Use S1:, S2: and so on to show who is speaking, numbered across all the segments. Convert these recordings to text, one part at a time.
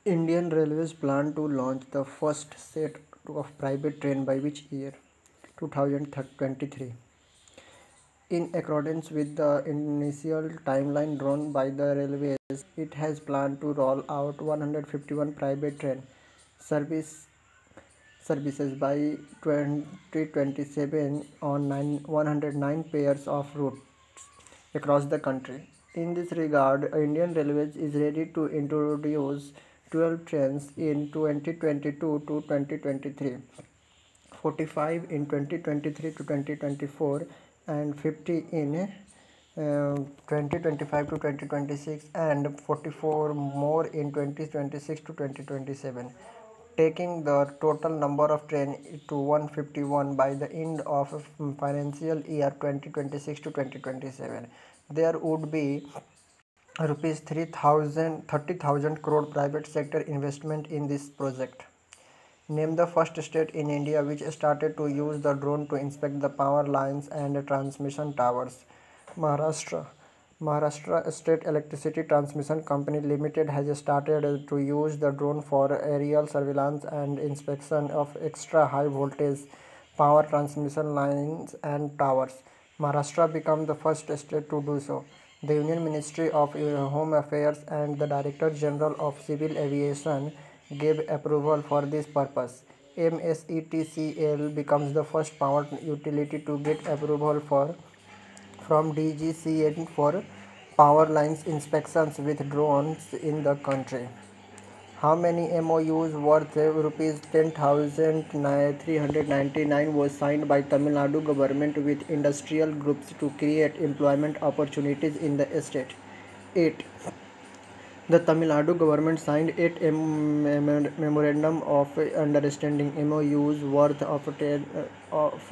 S1: Indian Railways plan to launch the first set of private train by which year? 2023. In accordance with the initial timeline drawn by the railways, it has planned to roll out 151 private train service services by 2027 on 109 pairs of routes across the country. In this regard, Indian Railways is ready to introduce 12 trains in 2022 to 2023, 45 in 2023 to 2024, and 50 in 2025 to 2026, and 44 more in 2026 to 2027, taking the total number of trains to 151 by the end of financial year 2026 to 2027. There would be rupees 30,000 crore private sector investment in this project. Name the first state in India which started to use the drone to inspect the power lines and transmission towers. Maharashtra. Maharashtra State Electricity Transmission Company Limited has started to use the drone for aerial surveillance and inspection of extra high voltage power transmission lines and towers. Maharashtra became the first state to do so. The Union Ministry of Home Affairs and the Director General of Civil Aviation gave approval for this purpose. MSETCL becomes the first power utility to get approval from DGCA for power lines inspections with drones in the country. How many MOUs worth rupees 10,399 was signed by Tamil Nadu government with industrial groups to create employment opportunities in the state? 8. The Tamil Nadu government signed 8 memorandum of understanding MOUs worth of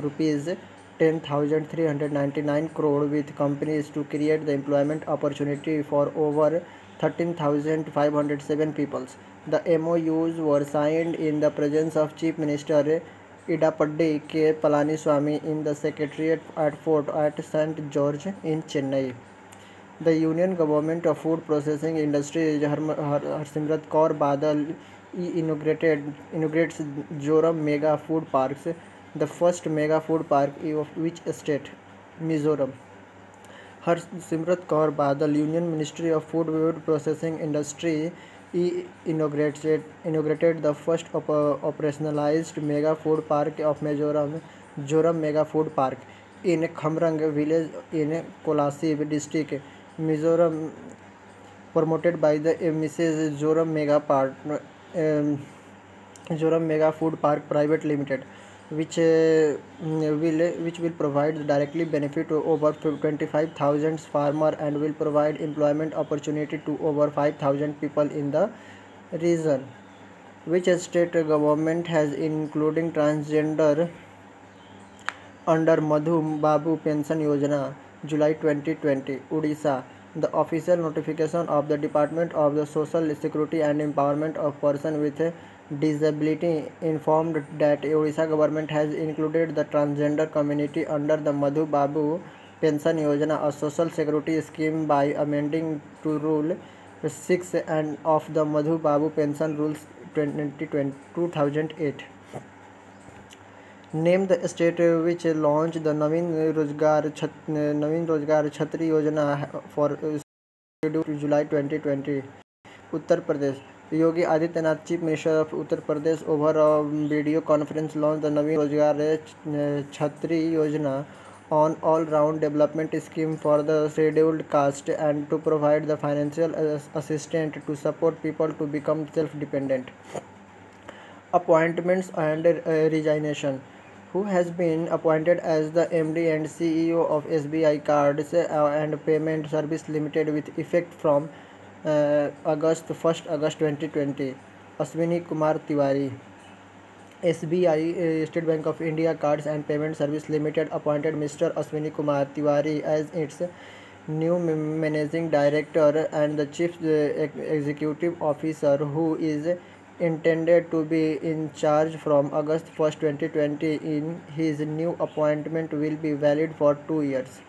S1: rupees 10,399 crore with companies to create the employment opportunity for over 13,507 people. The MOUs were signed in the presence of Chief Minister Idapadi K. Palaniswamy in the Secretariat at Fort at St. George in Chennai. The Union Government of Food Processing Industry Harsimrat Kaur Badal inaugurates Joram Mega Food Parks, the first mega food park of which state? Mizoram. Harsimrat Kaur Badal, Union Ministry of Food Processing Industry, inaugurated the first operationalized mega food park of Mizoram, Joram Mega Food Park, in Khamrang village in Kolasib district, Mizoram, promoted by the Mrs. Joram Mega Food Park Private Limited, which will provide directly benefit to over 25,000 farmers and will provide employment opportunity to over 5,000 people in the region. Which state government has including transgender under Madhu Babu Pension Yojana, July 2020, Odisha. The official notification of the Department of the Social Security and Empowerment of Persons with Disability informed that Odisha government has included the transgender community under the Madhu Babu Pension Yojana, a social security scheme, by amending to Rule 6 and of the Madhu Babu Pension Rules 2008. Name the state which launched the Naveen Rozgar Chhatri Yojana for July 2020. Uttar Pradesh. Yogi Adityanath, Chief Minister of Uttar Pradesh, over a video conference launched the Naveen Rozgar Chhatri Yojana, an all-round development scheme for the scheduled caste and to provide the financial assistance to support people to become self-dependent. Appointments and resignation. Who has been appointed as the MD and CEO of SBI Cards and Payment Service Limited with effect from 1st August 2020? Ashwini Kumar Tiwari. SBI State Bank of India Cards and Payment Service Limited appointed Mr. Ashwini Kumar Tiwari as its new managing director and the chief executive officer, who is intended to be in charge from August 1st, 2020. In his new appointment will be valid for 2 years.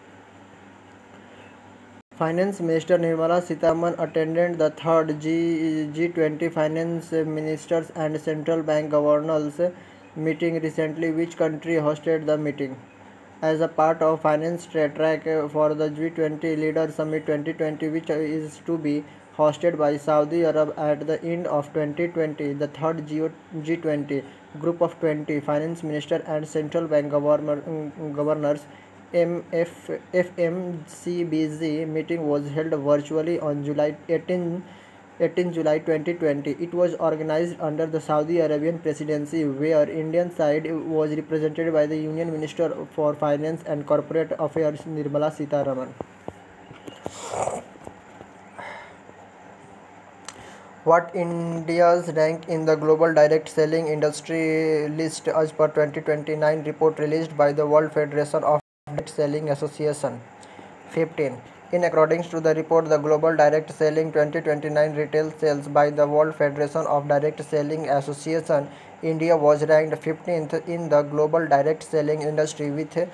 S1: Finance Minister Nirmala Sitharaman attended the third G20 Finance Ministers and Central Bank Governors meeting recently. Which country hosted the meeting? As a part of finance track for the G20 Leader Summit 2020, which is to be hosted by Saudi Arabia at the end of 2020, the third G20 group of 20 finance ministers and central bank governors FMCBZ meeting was held virtually on July 18 July 2020. It was organized under the Saudi Arabian presidency, where Indian side was represented by the Union Minister for Finance and Corporate Affairs Nirmala Sitharaman. What India's rank in the global direct selling industry list as per 2029 report released by the World Federation of Direct Selling Association? 15. In accordance to the report, the Global Direct Selling 2029 retail sales by the World Federation of Direct Selling Association, India was ranked 15th in the global direct selling industry with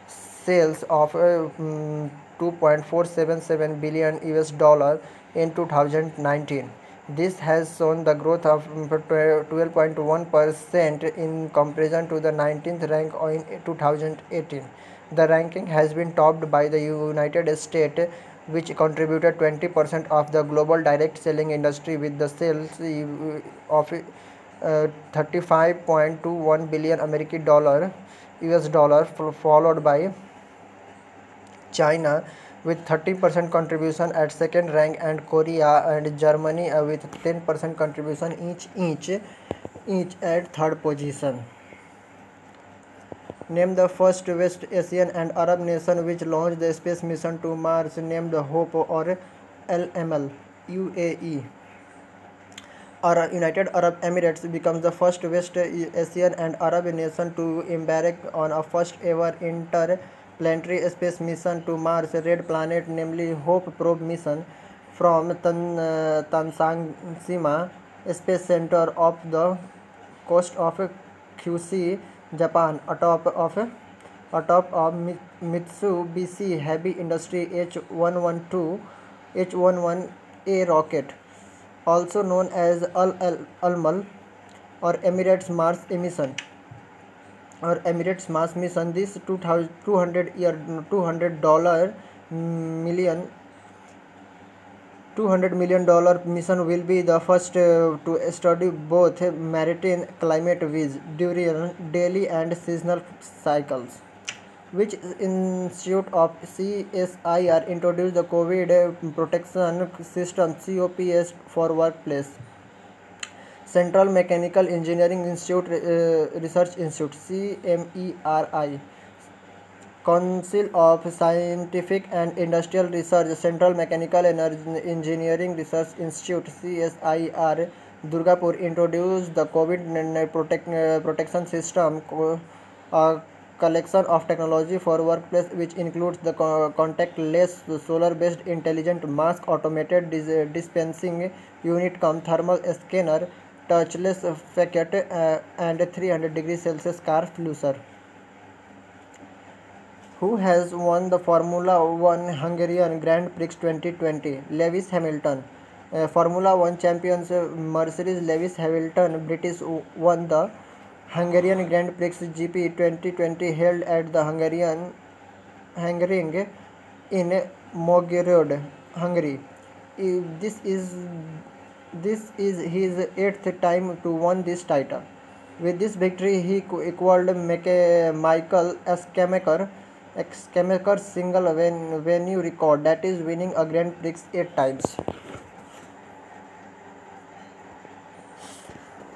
S1: sales of 2.477 billion US dollar in 2019. This has shown the growth of 12.1% in comparison to the 19th rank in 2018. The ranking has been topped by the United States, which contributed 20% of the global direct selling industry with the sales of 35.21 billion American dollar US dollar, followed by China with 30% contribution at second rank, and Korea and Germany with 10% contribution each at third position. Name the first West Asian and Arab nation which launched the space mission to Mars, named Hope or LML. UAE. United Arab Emirates becomes the first West Asian and Arab nation to embark on a first ever interplanetary space mission to Mars red planet, namely Hope probe mission from Tanzania Space Center off the coast of Kyushu, Japan, atop of Mitsubishi Heavy Industry H11A rocket, also known as Al-Mal or Emirates Mars mission. This $200 million mission will be the first to study both maritime climate with during daily and seasonal cycles. Which institute of CSIR introduced the COVID protection system COPS for workplace? Central Mechanical Engineering Institute Research Institute CMERI. Council of Scientific and Industrial Research, Central Mechanical Engineering Research Institute CSIR, Durgapur introduced the COVID protection system, a collection of technology for workplace which includes the contactless solar-based intelligent mask, automated dispensing unit, thermal scanner, touchless facet, and 300 degrees Celsius car flusher. Who has won the Formula One Hungarian Grand Prix 2020? Lewis Hamilton. Formula One champions Mercedes Lewis Hamilton British won the Hungarian Grand Prix GP 2020 held at the Hungarian in Mogorod, Hungary. This is his 8th time to win this title. With this victory, he equaled Michael Schumacher's single venue record, that is winning a Grand Prix 8 times.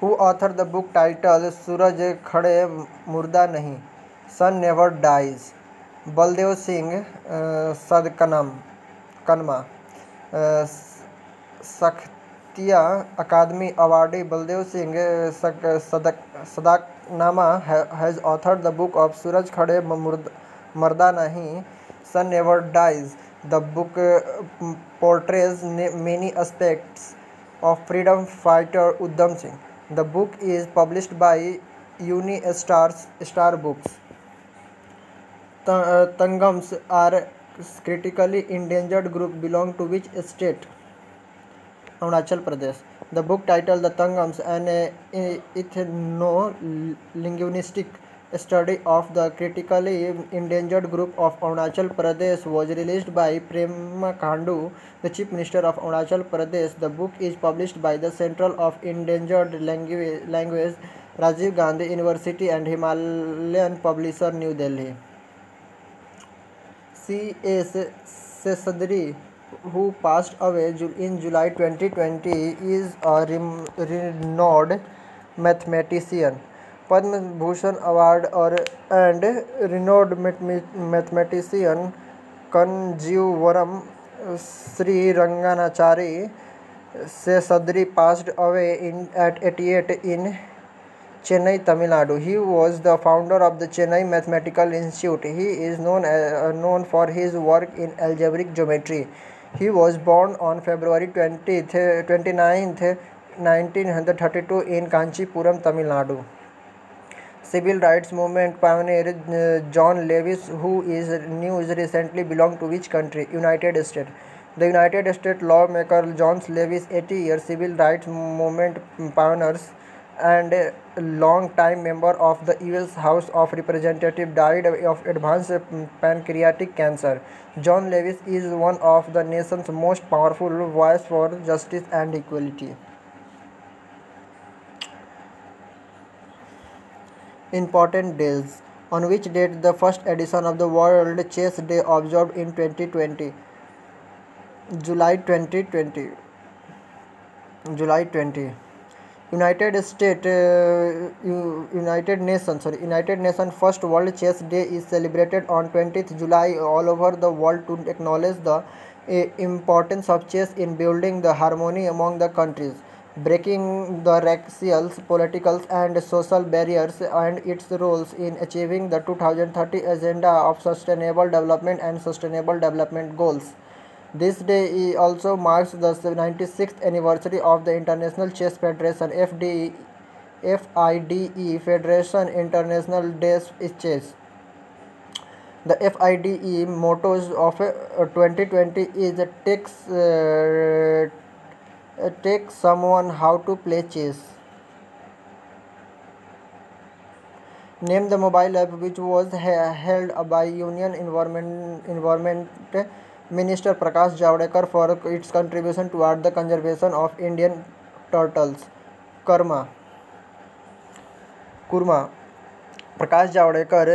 S1: Who authored the book titled Suraj Khade Murda Nahi, Sun Never Dies? Baldev Singh Sadkanma. Saktiya Academy awardee Baldev Singh Sadkanama has authored the book of Suraj Khade Murda Nahi, Sun Never Dies. The book portrays many aspects of freedom fighter Udham Singh. The book is published by Unistar Books. Tangams are critically endangered group belong to which state? Arunachal Pradesh. The book titled The Tangams, an ethno-linguistic study of the critically endangered group of Arunachal Pradesh, was released by Prema Khandu, the Chief Minister of Arunachal Pradesh. The book is published by the Center of Endangered Language, Rajiv Gandhi University and Himalayan Publisher, New Delhi. C.S. Seshadri, who passed away in July 2020, is a renowned mathematician. Padma Bhushan Award and renowned mathematician Kanjivaram Sri Ranganachari Seshadri passed away at 88 in Chennai, Tamil Nadu. He was the founder of the Chennai Mathematical Institute. He is known for his work in algebraic geometry. He was born on February 29th, 1932 in Kanchipuram, Tamil Nadu. Civil rights movement pioneer John Lewis, who is news recently belonged to which country? United States. The United States lawmaker John Lewis, 80 years civil rights movement pioneers and long-time member of the U.S. House of Representatives, died of advanced pancreatic cancer. John Lewis is one of the nation's most powerful voices for justice and equality. Important days. On which date the first edition of the World Chess Day observed in 2020? July 2020. July 20. United Nations First World Chess Day is celebrated on 20th July all over the world to acknowledge the importance of chess in building the harmony among the countries, breaking the racial, political and social barriers, and its roles in achieving the 2030 Agenda of Sustainable Development and Sustainable Development Goals. This day also marks the 96th anniversary of the International Chess Federation FIDE Federation International Days Chess. The FIDE mottos of 2020 is take someone how to play chess. Name the mobile app which was held by Union Environment Minister Prakash Javadekar for its contribution toward the conservation of Indian turtles. Kurma. Prakash Javadekar,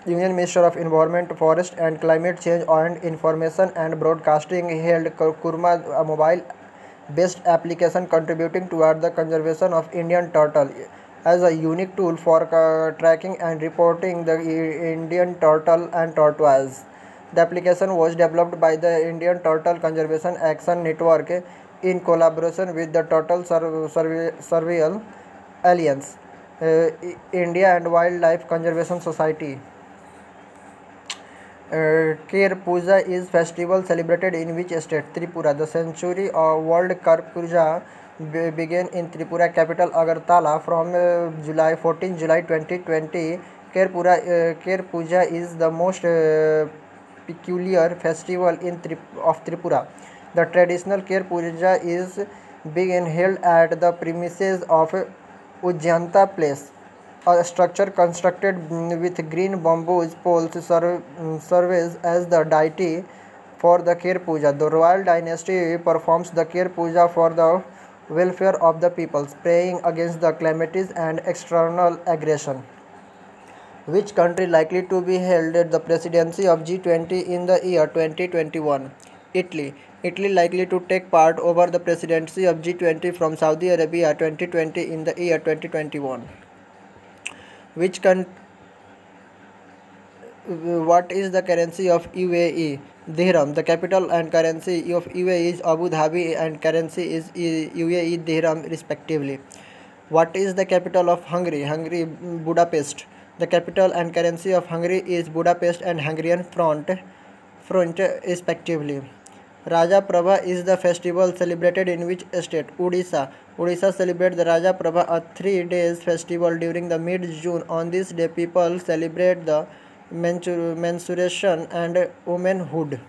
S1: Union Minister of Environment, Forest and Climate Change and Information and Broadcasting, held Kurma, a mobile-based application contributing toward the conservation of Indian turtle, as a unique tool for tracking and reporting the Indian turtle and tortoise. The application was developed by the Indian Turtle Conservation Action Network in collaboration with the Turtle Survival Alliance, India and Wildlife Conservation Society. Kher Puja is festival celebrated in which state? Tripura. The century of World Kher Puja began in Tripura capital Agartala from 14 July 2020. Kher Puja is the most peculiar festival of Tripura. The traditional Kher Puja is being held at the premises of Ujjanta Place, a structure constructed with green bamboo poles serves as the deity for the Kher Puja. The royal dynasty performs the Kher Puja for the welfare of the people, praying against the calamities and external aggression. Which country likely to be held the presidency of G20 in the year 2021? Italy. Italy likely to take part over the presidency of G20 from Saudi Arabia 2020 in the year 2021. What is the currency of UAE? Dirham. The capital and currency of UAE is Abu Dhabi and currency is UAE dirham respectively. What is the capital of Hungary? Hungary, Budapest. The capital and currency of Hungary is Budapest and Hungarian franc respectively. Raja Prabha is the festival celebrated in which state? Odisha. Odisha celebrates the Raja Prabha, a 3 days festival during the mid-June. On this day, people celebrate the menstruation and womanhood.